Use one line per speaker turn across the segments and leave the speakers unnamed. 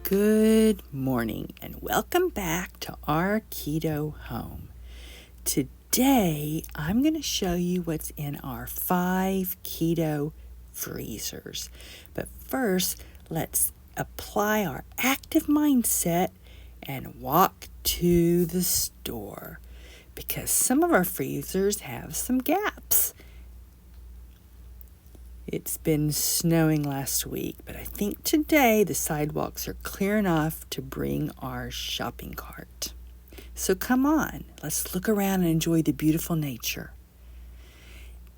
Good morning and welcome back to our Keto home. Today I'm going to show you what's in our 5 keto freezers. But first, let's apply our active mindset and walk to the store because some of our freezers have some gaps. It's been snowing last week, but I think today the sidewalks are clear enough to bring our shopping cart. So come on, let's look around and enjoy the beautiful nature.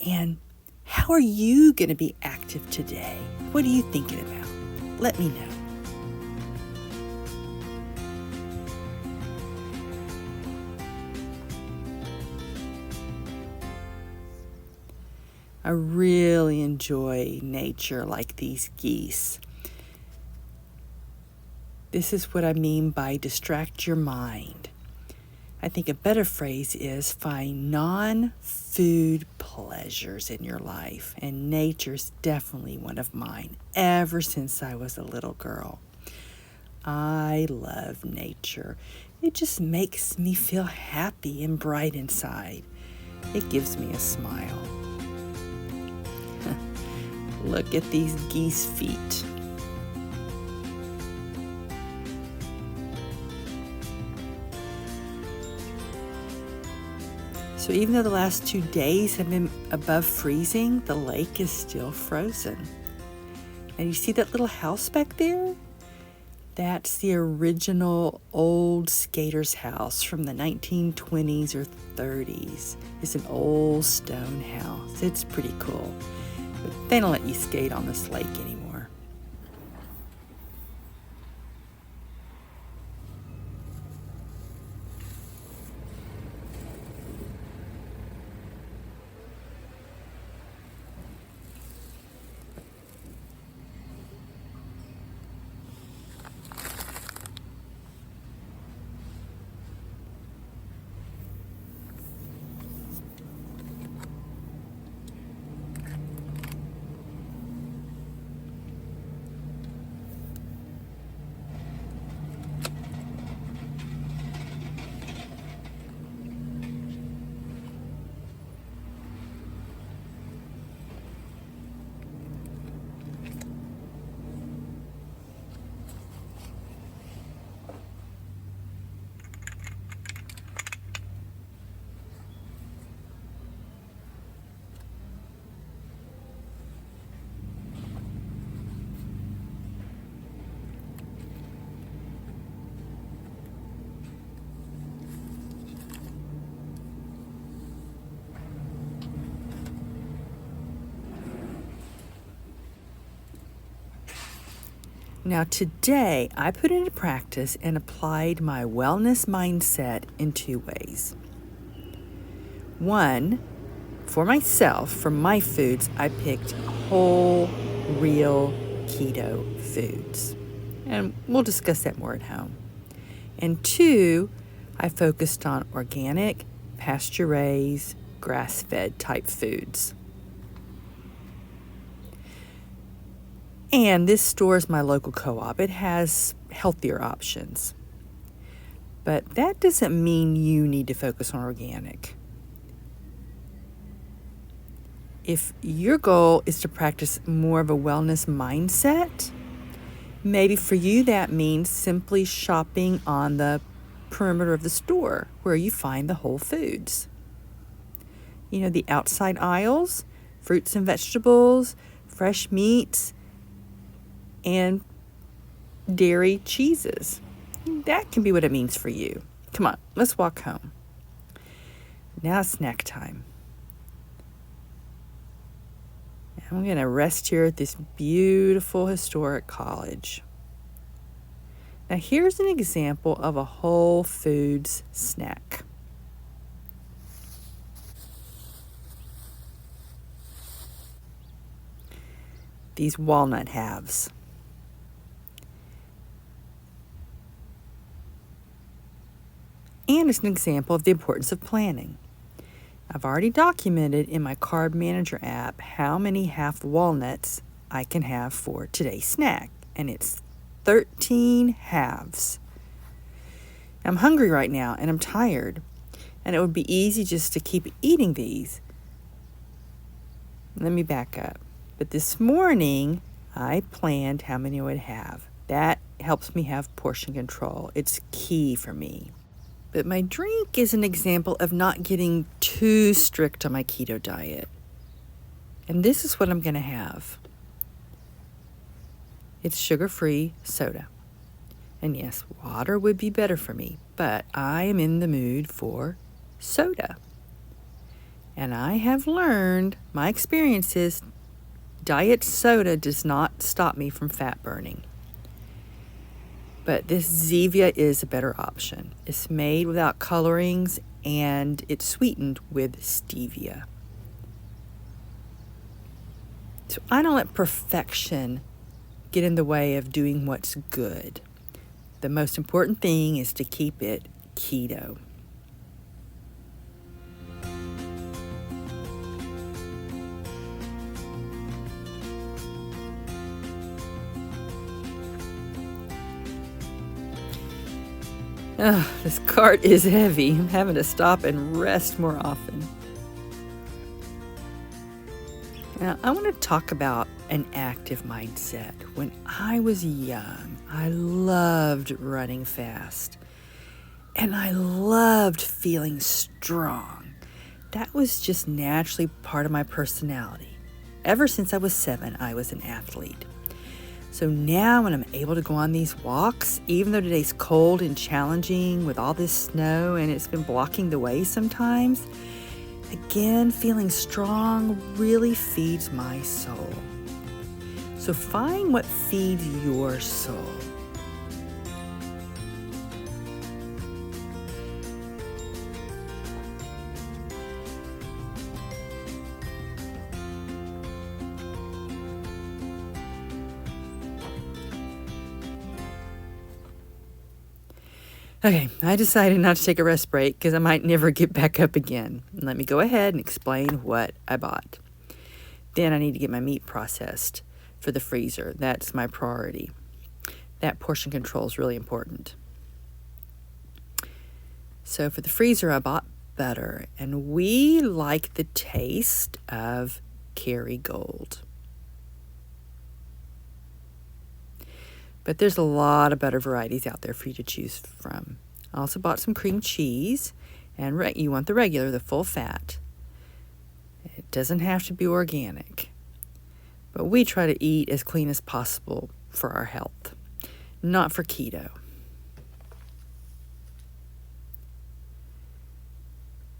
And how are you going to be active today? What are you thinking about? Let me know. I really enjoy nature like these geese. This is what I mean by distract your mind. I think a better phrase is find non-food pleasures in your life, and nature's definitely one of mine ever since I was a little girl. I love nature. It just makes me feel happy and bright inside. It gives me a smile. Look at these geese feet. So even though the last 2 days have been above freezing, the lake is still frozen. And you see that little house back there? That's the original old skater's house from the 1920s or 30s. It's an old stone house. It's pretty cool. But they don't let you skate on this lake anymore. Now today, I put into practice and applied my wellness mindset in 2 ways. One, for myself, for my foods, I picked whole, real keto foods. And we'll discuss that more at home. And 2, I focused on organic, pasture-raised, grass-fed type foods. And this store is my local co-op. It has healthier options. But that doesn't mean you need to focus on organic. If your goal is to practice more of a wellness mindset, maybe for you that means simply shopping on the perimeter of the store where you find the whole foods. You know, the outside aisles, fruits and vegetables, fresh meats, and dairy cheeses. That can be what it means for you. Come on, let's walk home. Now it's snack time. I'm going to rest here at this beautiful historic college. Now here's an example of a whole foods snack. These walnut halves. And it's an example of the importance of planning. I've already documented in my Carb Manager app how many half walnuts I can have for today's snack. And it's 13 halves. I'm hungry right now and I'm tired, and it would be easy just to keep eating these. Let me back up. But this morning, I planned how many I would have. That helps me have portion control. It's key for me. But my drink is an example of not getting too strict on my keto diet. And this is what I'm going to have. It's sugar-free soda. And yes, water would be better for me, but I am in the mood for soda. And I have learned, my experiences, diet soda does not stop me from fat burning. But this Zevia is a better option. It's made without colorings and it's sweetened with stevia. So I don't let perfection get in the way of doing what's good. The most important thing is to keep it keto. This cart is heavy. I'm having to stop and rest more often. Now, I want to talk about an active mindset. When I was young, I loved running fast. And I loved feeling strong. That was just naturally part of my personality. Ever since I was 7, I was an athlete. So now when I'm able to go on these walks, even though today's cold and challenging with all this snow and it's been blocking the way sometimes, again, feeling strong really feeds my soul. So find what feeds your soul. Okay, I decided not to take a rest break because I might never get back up again. Let me go ahead and explain what I bought. Then I need to get my meat processed for the freezer. That's my priority. That portion control is really important. So for the freezer, I bought butter, and we like the taste of Kerrygold. But there's a lot of butter varieties out there for you to choose from. I also bought some cream cheese, and you want the regular, the full fat. It doesn't have to be organic, but we try to eat as clean as possible for our health, not for keto.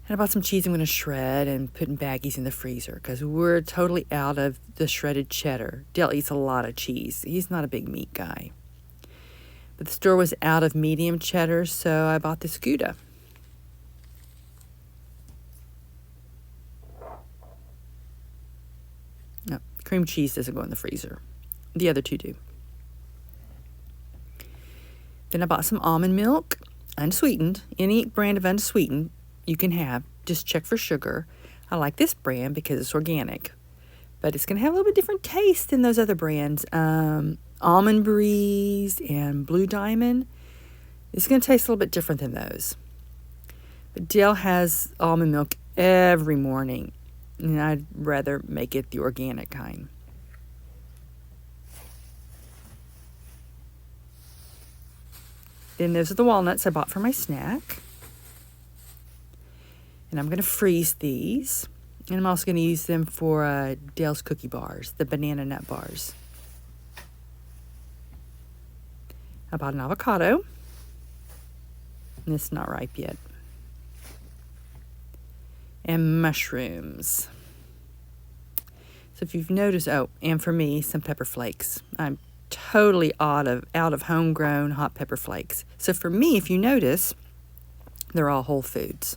And I bought some cheese I'm going to shred and put in baggies in the freezer because we're totally out of the shredded cheddar. Dale eats a lot of cheese. He's not a big meat guy. But the store was out of medium cheddar, so I bought this Gouda. No, cream cheese doesn't go in the freezer. The other two do. Then I bought some almond milk, unsweetened. Any brand of unsweetened you can have. Just check for sugar. I like this brand because it's organic, but it's going to have a little bit different taste than those other brands. Almond Breeze and Blue Diamond. It's going to taste a little bit different than those. But Dale has almond milk every morning, and I'd rather make it the organic kind. Then those are the walnuts I bought for my snack. And I'm going to freeze these. And I'm also going to use them for Dale's cookie bars, the banana nut bars. I bought an avocado. And it's not ripe yet. And mushrooms. So if you've noticed, and for me, some pepper flakes. I'm totally out of homegrown hot pepper flakes. So for me, if you notice, they're all whole foods.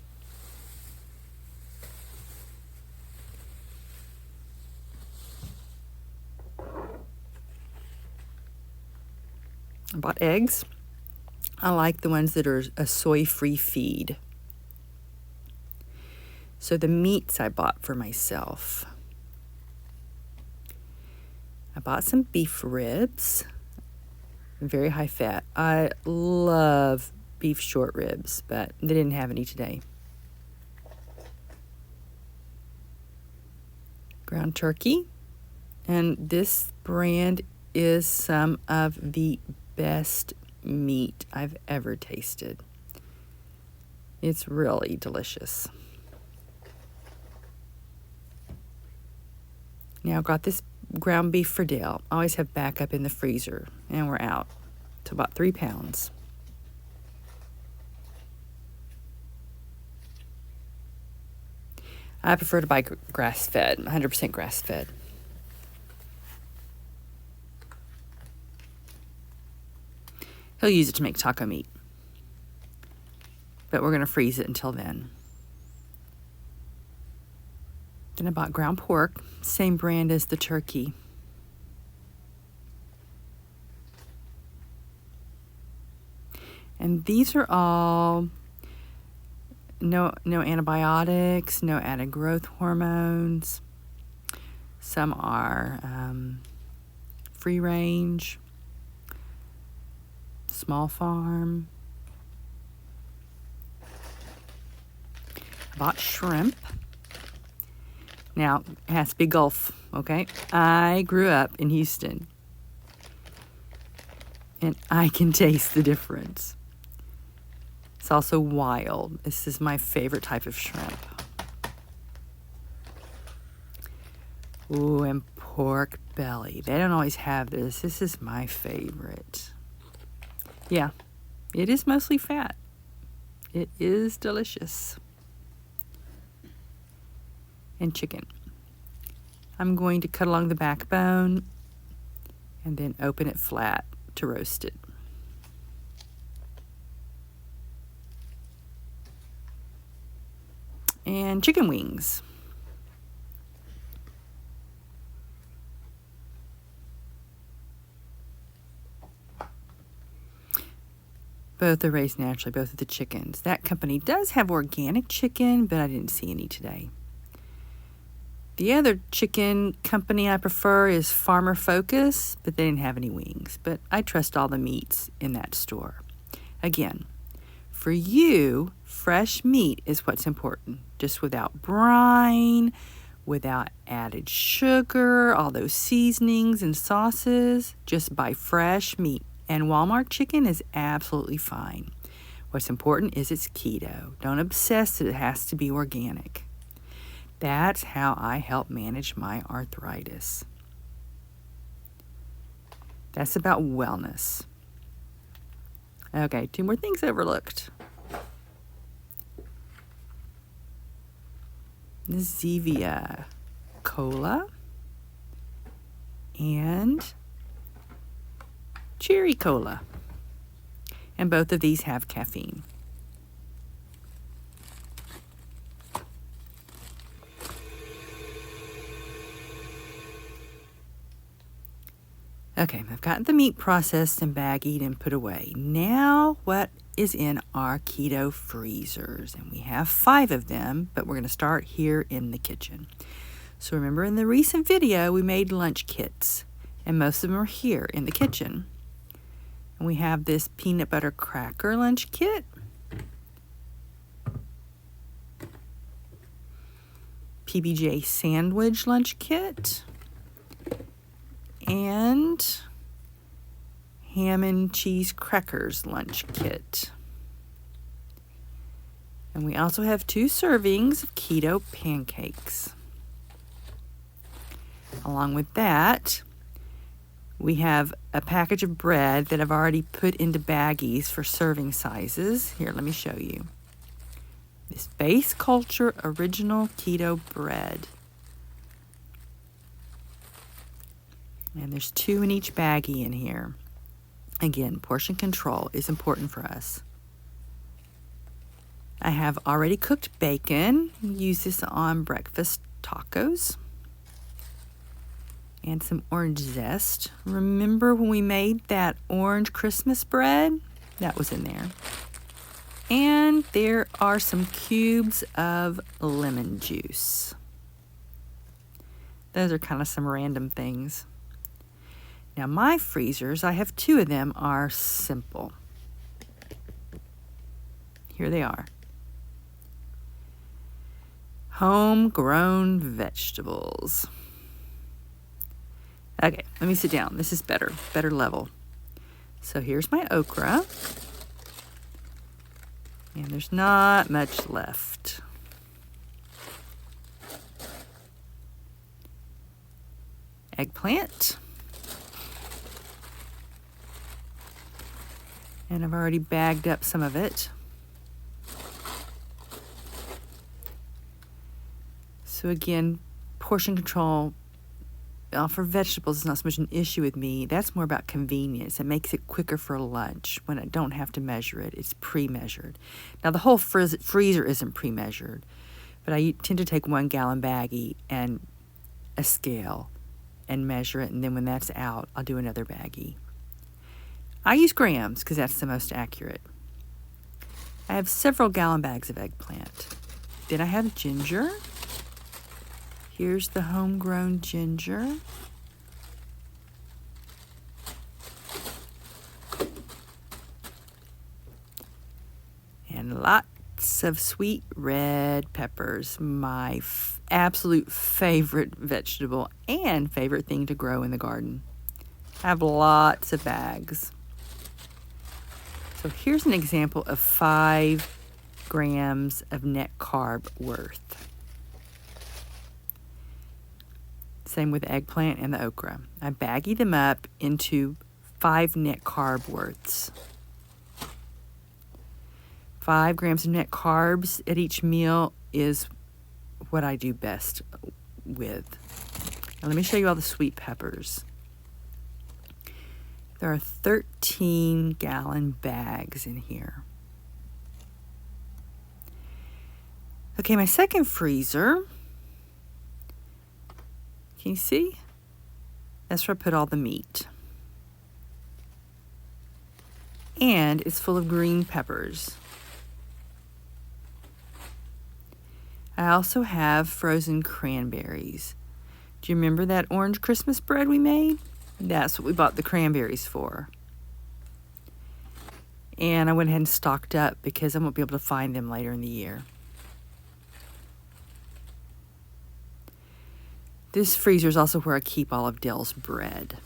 I bought eggs. I like the ones that are a soy-free feed. So the meats I bought for myself. I bought some beef ribs. very high fat. I love beef short ribs, but they didn't have any today. Ground turkey. And this brand is some of the best meat I've ever tasted. It's really delicious. Now I've got this ground beef for Dale. I always have backup in the freezer, and we're out to about 3 pounds. I prefer to buy grass-fed, 100% grass-fed. He'll use it to make taco meat, but we're going to freeze it until then. Then I bought ground pork, same brand as the turkey. And these are all no antibiotics, no added growth hormones. Some are free range, small farm. Bought shrimp. Now, it has to be Gulf, okay? I grew up in Houston, and I can taste the difference. It's also wild. This is my favorite type of shrimp. Ooh, and pork belly. They don't always have this. This is my favorite. Yeah, it is mostly fat. It is delicious. And chicken. I'm going to cut along the backbone and then open it flat to roast it. And chicken wings. Both are raised naturally, both of the chickens. That company does have organic chicken, but I didn't see any today. The other chicken company I prefer is Farmer Focus, but they didn't have any wings. But I trust all the meats in that store. Again, for you, fresh meat is what's important. Just without brine, without added sugar, all those seasonings and sauces. Just buy fresh meat. And Walmart chicken is absolutely fine. What's important is it's keto. Don't obsess that it has to be organic. That's how I help manage my arthritis. That's about wellness. Okay, 2 more things overlooked. The Zevia Cola and Cherry Cola. And both of these have caffeine. Okay, I've gotten the meat processed and baggied and put away. Now, what is in our keto freezers? And we have 5 of them, but we're going to start here in the kitchen. So remember in the recent video, we made lunch kits, and most of them are here in the kitchen. And we have this peanut butter cracker lunch kit. PBJ sandwich lunch kit. And ham and cheese crackers lunch kit. And we also have 2 servings of keto pancakes. Along with that, we have a package of bread that I've already put into baggies for serving sizes. Here, let me show you. This Base Culture Original Keto Bread. And there's 2 in each baggie in here. Again, portion control is important for us. I have already cooked bacon. Use this on breakfast tacos. And some orange zest. Remember when we made that orange Christmas bread? That was in there. And there are some cubes of lemon juice. Those are kind of some random things. Now my freezers, I have 2 of them, are simple. Here they are. Homegrown vegetables. Okay, let me sit down. This is better level. So here's my okra. And there's not much left. Eggplant. And I've already bagged up some of it. So again, portion control for vegetables is not so much an issue with me. That's more about convenience. It makes it quicker for lunch when I don't have to measure it. It's pre-measured. Now, the whole freezer isn't pre-measured, but I tend to take 1 gallon baggie and a scale and measure it, and then when that's out, I'll do another baggie. I use grams because that's the most accurate. I have several gallon bags of eggplant. Then I have ginger. Here's the homegrown ginger. And lots of sweet red peppers, my absolute favorite vegetable and favorite thing to grow in the garden. I have lots of bags. So here's an example of 5 grams of net carb worth. Same with eggplant and the okra. I baggie them up into 5 net carb worths. 5 grams of net carbs at each meal is what I do best with. Now let me show you all the sweet peppers. There are 13 gallon bags in here. Okay, my second freezer. Can you see? That's where I put all the meat. And it's full of green peppers. I also have frozen cranberries. Do you remember that orange Christmas bread we made? That's what we bought the cranberries for. And I went ahead and stocked up because I won't be able to find them later in the year. This freezer is also where I keep all of Dell's bread.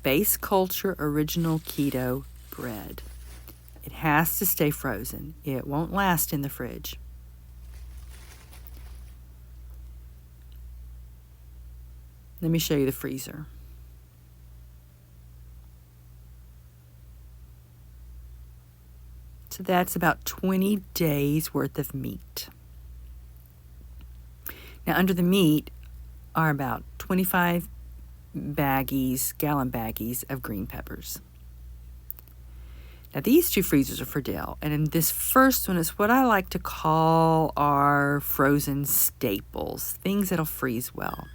Base Culture Original Keto bread. It has to stay frozen. It won't last in the fridge. Let me show you the freezer. So that's about 20 days worth of meat. Now under the meat are about 25 gallon baggies of green peppers. Now these 2 freezers are for Dell, and in this first one is what I like to call our frozen staples, things that'll freeze well.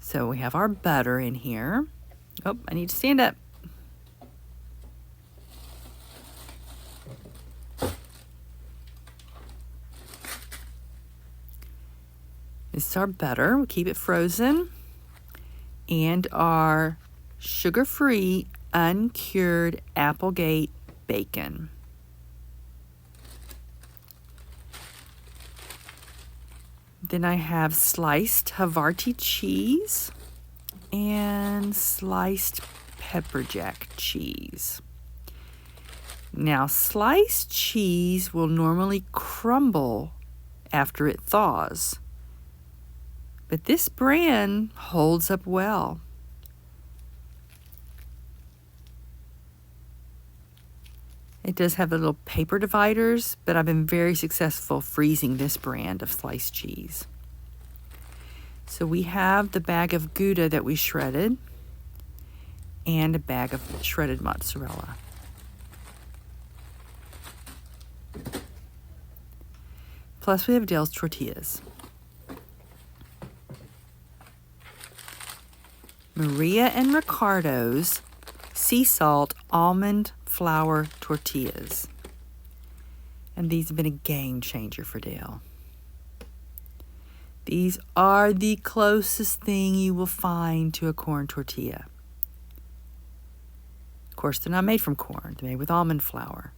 So we have our butter in here. Oh, I need to stand up. This is our butter. We keep it frozen. And our sugar-free, uncured Applegate bacon. Then I have sliced Havarti cheese and sliced pepper jack cheese. Now, sliced cheese will normally crumble after it thaws, but this brand holds up well. It does have the little paper dividers, but I've been very successful freezing this brand of sliced cheese. So we have the bag of Gouda that we shredded and a bag of shredded mozzarella. Plus we have Dell's tortillas. Maria and Ricardo's sea salt almond flour tortillas. And these have been a game changer for Dell. These are the closest thing you will find to a corn tortilla. Of course, they're not made from corn. They're made with almond flour.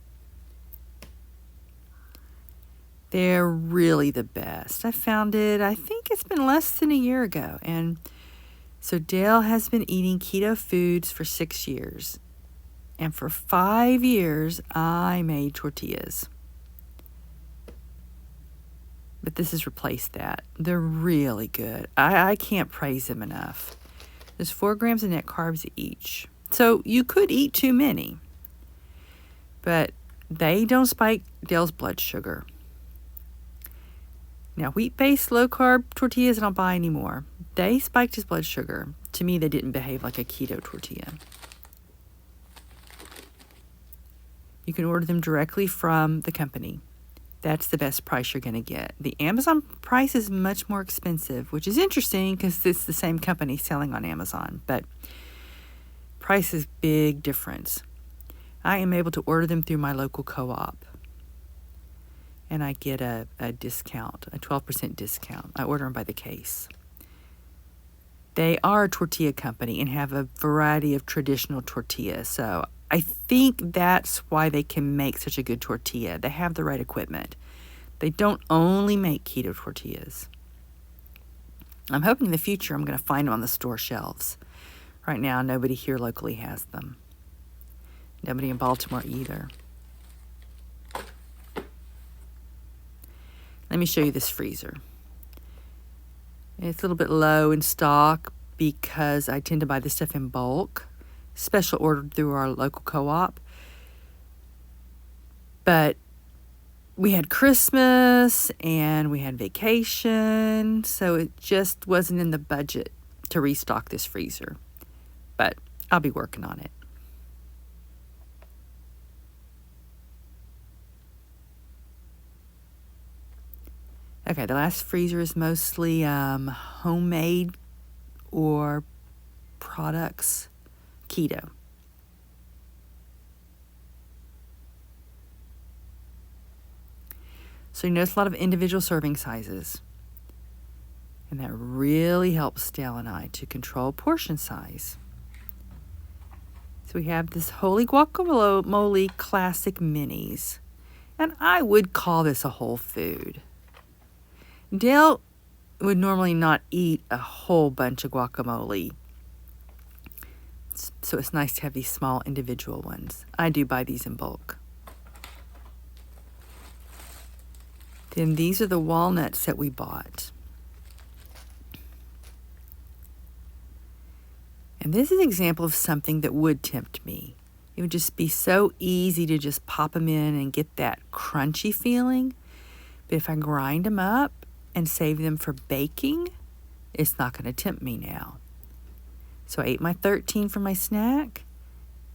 They're really the best. I found it, I think it's been less than a year ago. And so Dale has been eating keto foods for 6 years. And for 5 years, I made tortillas. But this has replaced that. They're really good. I can't praise them enough. There's 4 grams of net carbs each. So you could eat too many. But they don't spike Dale's blood sugar. Now, wheat-based low-carb tortillas I don't buy anymore. They spiked his blood sugar. To me, they didn't behave like a keto tortilla. You can order them directly from the company. That's the best price you're going to get. The Amazon price is much more expensive, which is interesting because it's the same company selling on Amazon. But price is big difference. I am able to order them through my local co-op. And I get a discount, a 12% discount. I order them by the case. They are a tortilla company and have a variety of traditional tortillas. So I think that's why they can make such a good tortilla. They have the right equipment. They don't only make keto tortillas. I'm hoping in the future I'm going to find them on the store shelves. Right now, nobody here locally has them. Nobody in Baltimore either. Let me show you this freezer. It's a little bit low in stock because I tend to buy this stuff in bulk. Special ordered through our local co-op. But we had Christmas and we had vacation, so it just wasn't in the budget to restock this freezer. But I'll be working on it. Okay, the last freezer is mostly homemade or products, keto. So you notice a lot of individual serving sizes. And that really helps Dale and I to control portion size. So we have this Holy Guacamole Classic Minis. And I would call this a whole food. Dale would normally not eat a whole bunch of guacamole. So it's nice to have these small individual ones. I do buy these in bulk. Then these are the walnuts that we bought. And this is an example of something that would tempt me. It would just be so easy to just pop them in and get that crunchy feeling. But if I grind them up and save them for baking, it's not going to tempt me now. So I ate my 13 for my snack,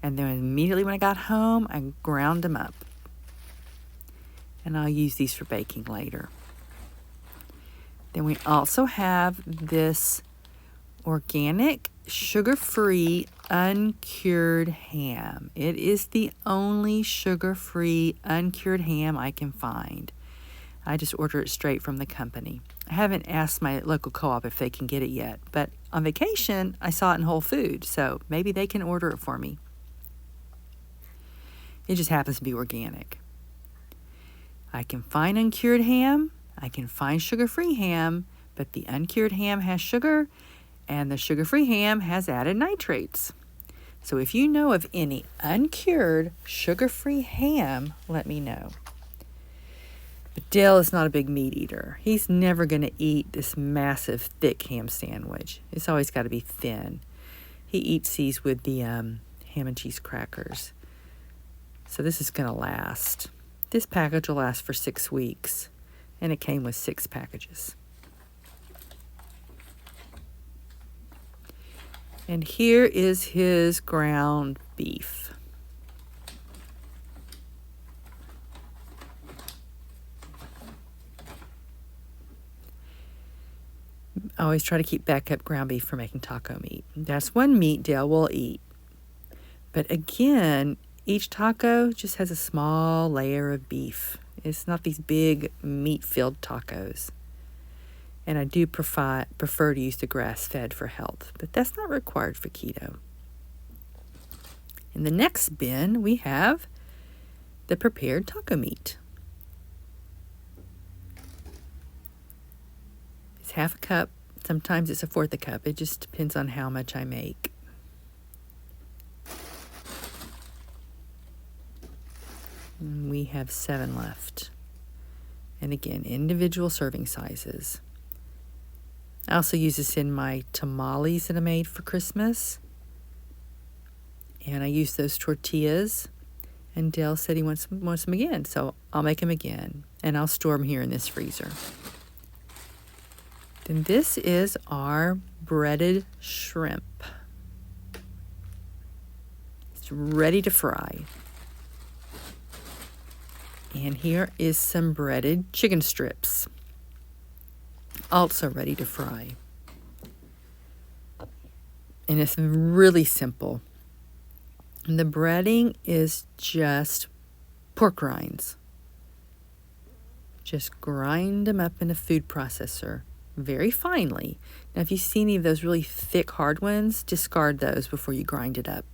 and then immediately when I got home, I ground them up. And I'll use these for baking later. Then we also have this organic, sugar-free, uncured ham. It is the only sugar-free, uncured ham I can find. I just order it straight from the company. I haven't asked my local co-op if they can get it yet, but on vacation, I saw it in Whole Foods, so maybe they can order it for me. It just happens to be organic. I can find uncured ham, I can find sugar-free ham, but the uncured ham has sugar, and the sugar-free ham has added nitrates. So if you know of any uncured, sugar-free ham, let me know. But Dale is not a big meat eater. He's never going to eat this massive, thick ham sandwich. It's always got to be thin. He eats these with the ham and cheese crackers. So this is going to last. This package will last for 6 weeks. And it came with 6 packages. And here is his ground beef. I always try to keep backup ground beef for making taco meat. That's one meat Dale will eat. But again, each taco just has a small layer of beef. It's not these big meat-filled tacos. And I do prefer to use the grass-fed for health, but that's not required for keto. In the next bin, we have the prepared taco meat. It's half a cup. Sometimes it's a fourth a cup. It just depends on how much I make. And we have 7 left. And again, individual serving sizes. I also use this in my tamales that I made for Christmas. And I use those tortillas. And Dale said he wants them again, so I'll make them again. And I'll store them here in this freezer. Then this is our breaded shrimp. It's ready to fry. And here is some breaded chicken strips, also ready to fry. And it's really simple. And the breading is just pork rinds. Just grind them up in a food processor very finely. Now, if you see any of those really thick, hard ones, discard those before you grind it up.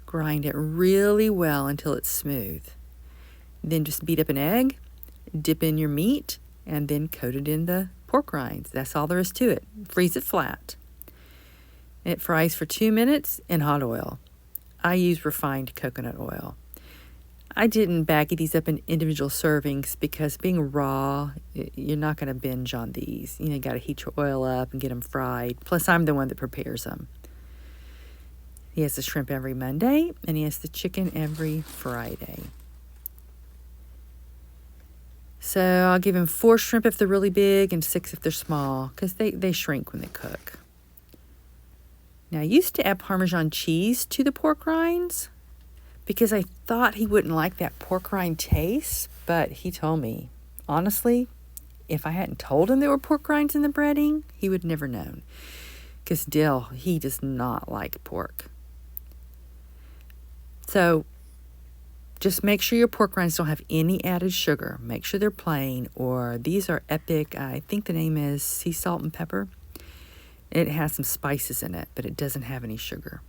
Grind it really well until it's smooth. Then just beat up an egg, dip in your meat, and then coat it in the pork rinds. That's all there is to it. Freeze it flat. It fries for 2 minutes in hot oil. I use refined coconut oil. I didn't baggy these up in individual servings because being raw, you're not going to binge on these. You got to heat your oil up and get them fried. Plus, I'm the one that prepares them. He has the shrimp every Monday, and he has the chicken every Friday. So I'll give him 4 shrimp if they're really big and 6 if they're small, because they shrink when they cook. Now, I used to add Parmesan cheese to the pork rinds because I thought he wouldn't like that pork rind taste, but he told me, honestly, if I hadn't told him there were pork rinds in the breading, he would never known. Because Dill, he does not like pork. So just make sure your pork rinds don't have any added sugar. Make sure they're plain, or these are Epic. I think the name is sea salt and pepper. It has some spices in it, but it doesn't have any sugar.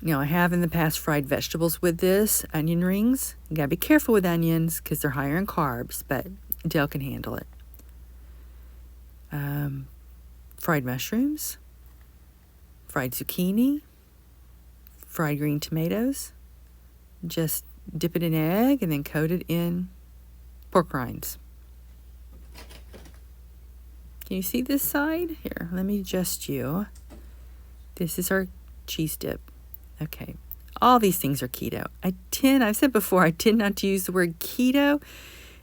Now, I have in the past fried vegetables with this, onion rings. You gotta be careful with onions because they're higher in carbs, but Dale can handle it. Fried mushrooms, fried zucchini, fried green tomatoes. Just dip it in egg and then coat it in pork rinds. Can you see this side? Here, let me adjust you. This is our cheese dip. Okay, all these things are keto. I've said before, I tend not to use the word keto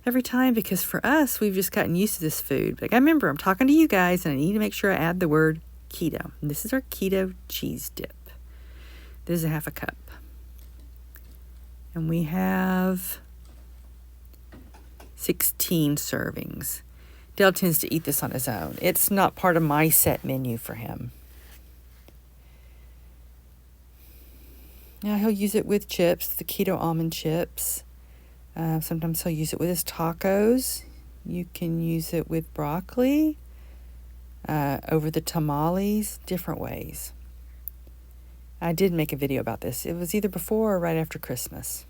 every time because for us, we've just gotten used to this food. But I remember, I'm talking to you guys and I need to make sure I add the word keto. And this is our keto cheese dip. This is a half a cup. And we have 16 servings. Dale tends to eat this on his own. It's not part of my set menu for him. Now he'll use it with chips, the keto almond chips. Sometimes he'll use it with his tacos. You can use it with broccoli, over the tamales, different ways. I did make a video about this. It was either before or right after Christmas.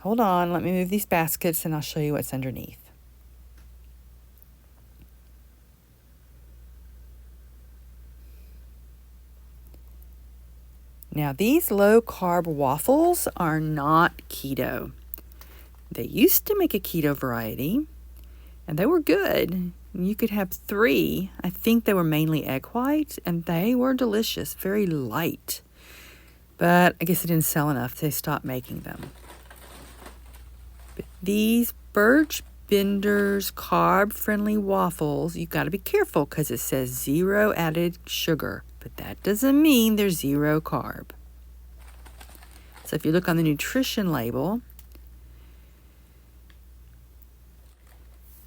Hold on, let me move these baskets and I'll show you what's underneath. Now, these low-carb waffles are not keto. They used to make a keto variety, and they were good. You could have 3. I think they were mainly egg whites, and they were delicious, very light. But I guess it didn't sell enough. They stopped making them. But these Birch Benders carb-friendly waffles, you've got to be careful because it says 0 added sugar. But that doesn't mean they're 0 carb. So if you look on the nutrition label,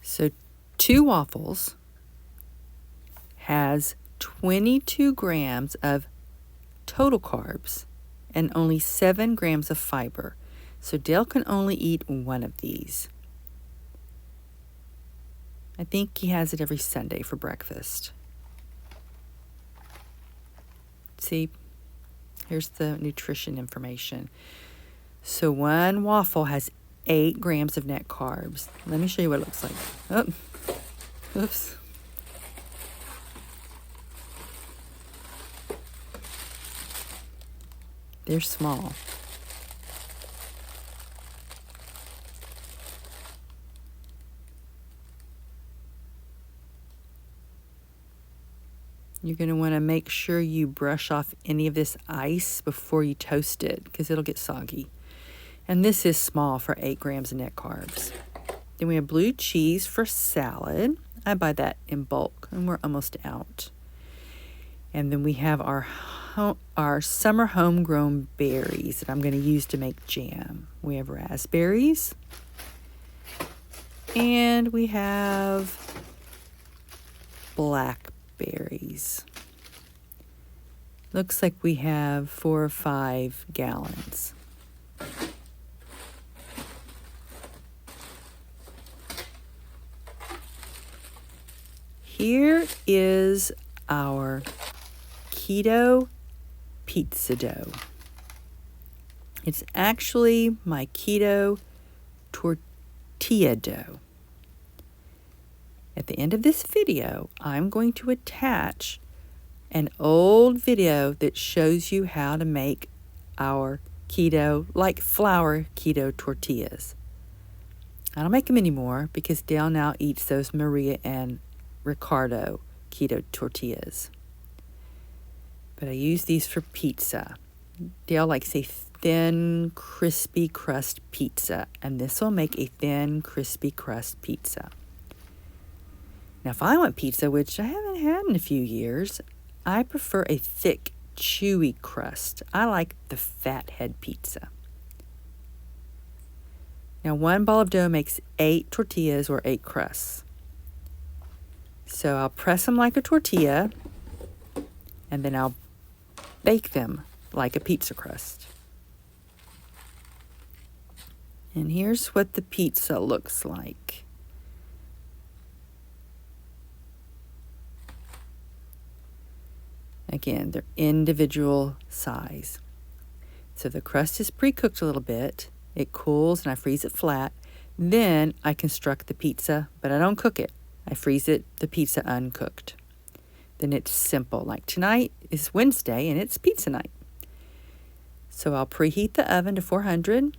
so 2 waffles has 22 grams of total carbs and only 7 grams of fiber. So Dale can only eat one of these. I think he has it every Sunday for breakfast. See, here's the nutrition information. So one waffle has 8 grams of net carbs. Let me show you what it looks like. Oh, oops. They're small. You're going to want to make sure you brush off any of this ice before you toast it because it'll get soggy. And this is small for 8 grams of net carbs. Then we have blue cheese for salad. I buy that in bulk and we're almost out. And then we have our summer homegrown berries that I'm going to use to make jam. We have raspberries. And we have blackberries. Looks like we have 4 or 5 gallons. Here is our keto pizza dough. It's actually my keto tortilla dough. At the end of this video, I'm going to attach an old video that shows you how to make our keto, like flour keto tortillas. I don't make them anymore because Dale now eats those Maria and Ricardo keto tortillas. But I use these for pizza. Dale likes a thin, crispy crust pizza, and this will make a thin, crispy crust pizza. Now, if I want pizza, which I haven't had in a few years, I prefer a thick, chewy crust. I like the fathead pizza. Now, 1 ball of dough makes 8 tortillas or 8 crusts. So I'll press them like a tortilla, and then I'll bake them like a pizza crust. And here's what the pizza looks like. Again, they're individual size. So the crust is pre-cooked a little bit. It cools and I freeze it flat. Then I construct the pizza, but I don't cook it. I freeze the pizza uncooked. Then it's simple. Like tonight is Wednesday and it's pizza night. So I'll preheat the oven to 400.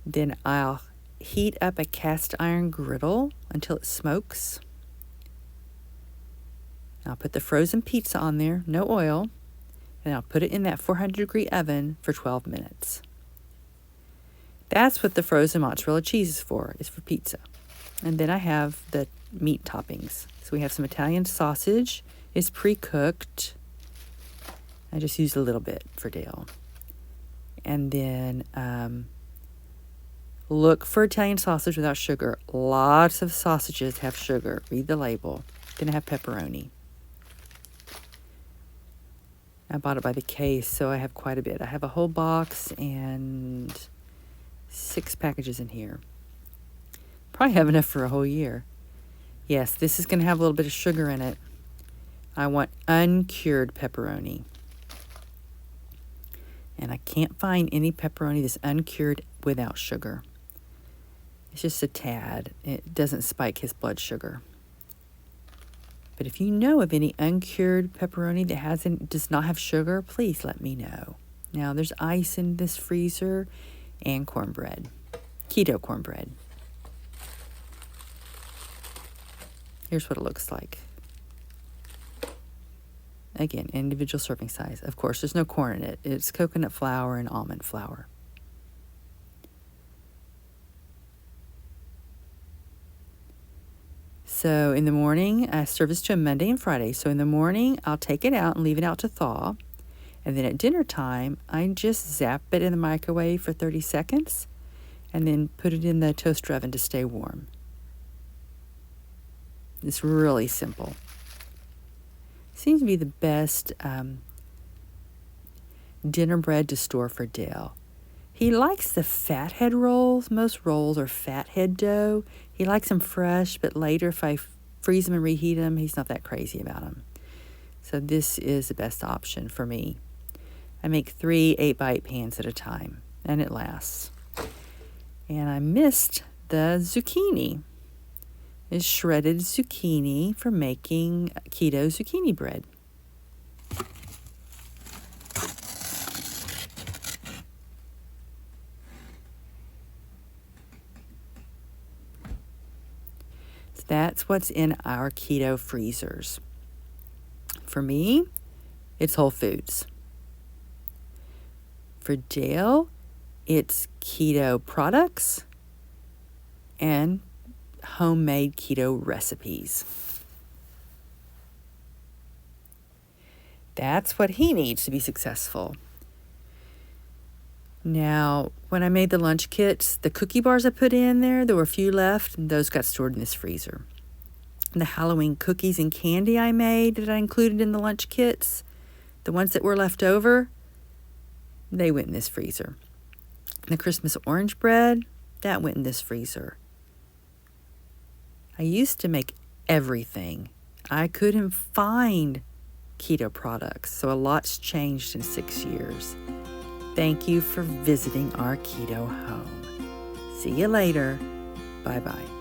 Then I'll heat up a cast iron griddle until it smokes. I'll put the frozen pizza on there, no oil, and I'll put it in that 400-degree oven for 12 minutes. That's what the frozen mozzarella cheese is for pizza. And then I have the meat toppings. So we have some Italian sausage. It's pre-cooked. I just used a little bit for Dale. And then look for Italian sausage without sugar. Lots of sausages have sugar. Read the label. Then I have pepperoni. I bought it by the case, so I have quite a bit. I have a whole box and 6 packages in here. Probably have enough for a whole year. Yes, this is going to have a little bit of sugar in it. I want uncured pepperoni. And I can't find any pepperoni that's uncured without sugar. It's just a tad. It doesn't spike his blood sugar. But if you know of any uncured pepperoni that does not have sugar, please let me know. Now, there's ice in this freezer and cornbread. Keto cornbread. Here's what it looks like. Again, individual serving size. Of course, there's no corn in it. It's coconut flour and almond flour. So in the morning, I serve this to him Monday and Friday. So in the morning, I'll take it out and leave it out to thaw. And then at dinner time, I just zap it in the microwave for 30 seconds and then put it in the toaster oven to stay warm. It's really simple. Seems to be the best dinner bread to store for Dale. He likes the fathead rolls. Most rolls are fathead dough. He likes them fresh, but later if I freeze them and reheat them, he's not that crazy about them. So this is the best option for me. I make 3 8x8 pans at a time, and it lasts. And I missed the zucchini. It's shredded zucchini for making keto zucchini bread. So that's what's in our keto freezers. For me, it's Whole Foods. For Dale, it's keto products and homemade keto recipes. That's what he needs to be successful. Now, when I made the lunch kits, the cookie bars I put in there were a few left, and those got stored in this freezer. And the Halloween cookies and candy I made that I included in the lunch kits, the ones that were left over, they went in this freezer. And the Christmas orange bread, that went in this freezer. I used to make everything. I couldn't find keto products, so a lot's changed in 6 years. Thank you for visiting our keto home. See you later. Bye-bye.